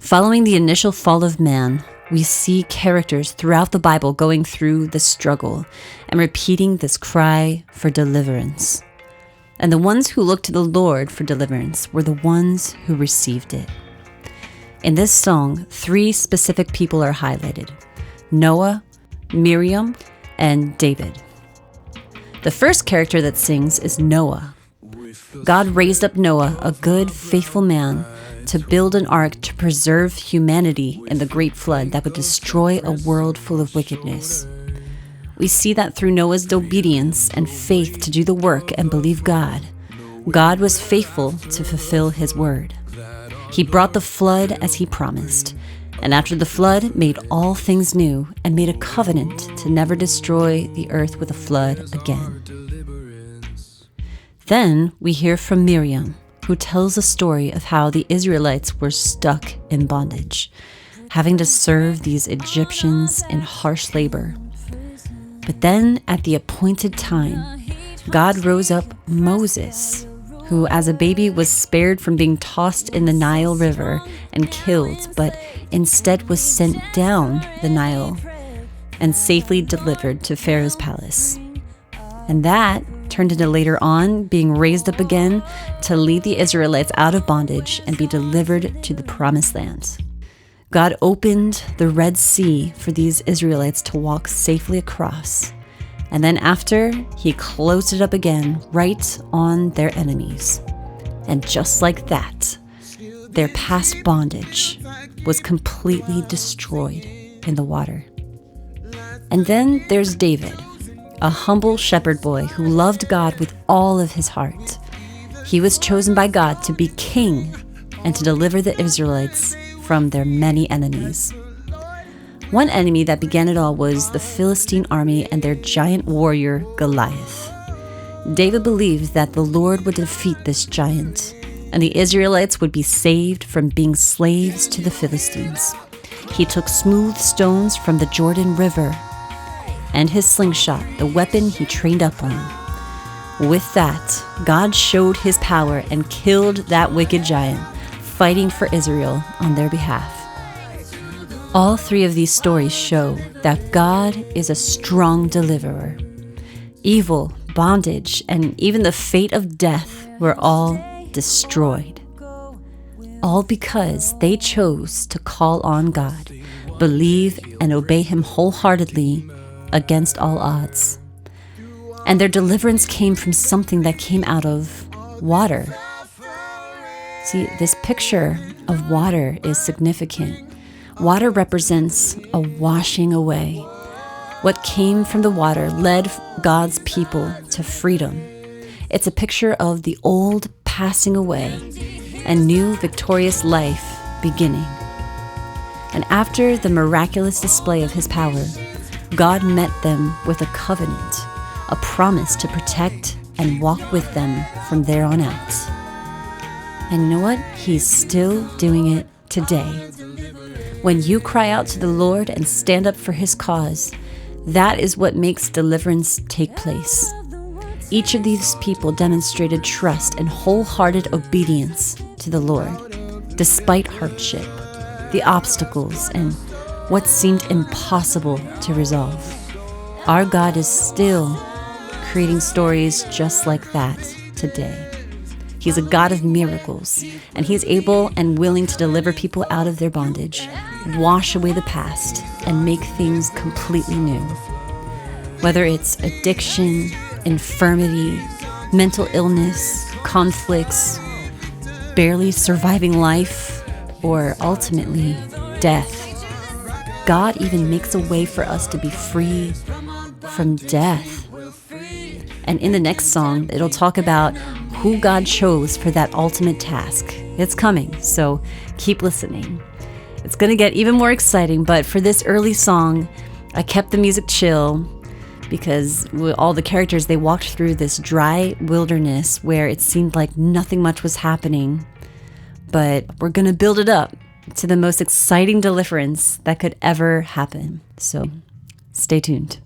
Following the initial fall of man, we see characters throughout the Bible going through the struggle and repeating this cry for deliverance. And the ones who looked to the Lord for deliverance were the ones who received it. In this song, 3 specific people are highlighted: Noah, Miriam, and David. The first character that sings is Noah. God raised up Noah, a good, faithful man, to build an ark to preserve humanity in the great flood that would destroy a world full of wickedness. We see that through Noah's obedience and faith to do the work and believe God, God was faithful to fulfill his word. He brought the flood as he promised, and after the flood made all things new and made a covenant to never destroy the earth with a flood again. Then we hear from Miriam, who tells a story of how the Israelites were stuck in bondage, having to serve these Egyptians in harsh labor. But then at the appointed time, God rose up Moses, who as a baby was spared from being tossed in the Nile River and killed, but instead was sent down the Nile and safely delivered to Pharaoh's palace. And that turned into later on being raised up again to lead the Israelites out of bondage and be delivered to the promised land. God opened the Red Sea for these Israelites to walk safely across. And then after, he closed it up again right on their enemies. And just like that, their past bondage was completely destroyed in the water. And then there's David, a humble shepherd boy who loved God with all of his heart. He was chosen by God to be king and to deliver the Israelites from their many enemies. One enemy that began it all was the Philistine army and their giant warrior, Goliath. David believed that the Lord would defeat this giant, and the Israelites would be saved from being slaves to the Philistines. He took smooth stones from the Jordan River and his slingshot, the weapon he trained up on. With that, God showed his power and killed that wicked giant, fighting for Israel on their behalf. All 3 of these stories show that God is a strong deliverer. Evil, bondage, and even the fate of death were all destroyed. All because they chose to call on God, believe and obey him wholeheartedly against all odds. And their deliverance came from something that came out of water. See, this picture of water is significant. Water represents a washing away. What came from the water led God's people to freedom. It's a picture of the old passing away and new victorious life beginning. And after the miraculous display of his power, God met them with a covenant, a promise to protect and walk with them from there on out. And you know what? He's still doing it today. When you cry out to the Lord and stand up for his cause, that is what makes deliverance take place. Each of these people demonstrated trust and wholehearted obedience to the Lord, despite hardship, the obstacles, and what seemed impossible to resolve. Our God is still creating stories just like that today. He's a God of miracles, and he's able and willing to deliver people out of their bondage, wash away the past, and make things completely new. Whether it's addiction, infirmity, mental illness, conflicts, barely surviving life, or ultimately death, God even makes a way for us to be free from death. And in the next song, it'll talk about who God chose for that ultimate task. It's coming, so keep listening. It's going to get even more exciting, but for this early song, I kept the music chill because all the characters, they walked through this dry wilderness where it seemed like nothing much was happening. But we're going to build it up to the most exciting deliverance that could ever happen. So stay tuned.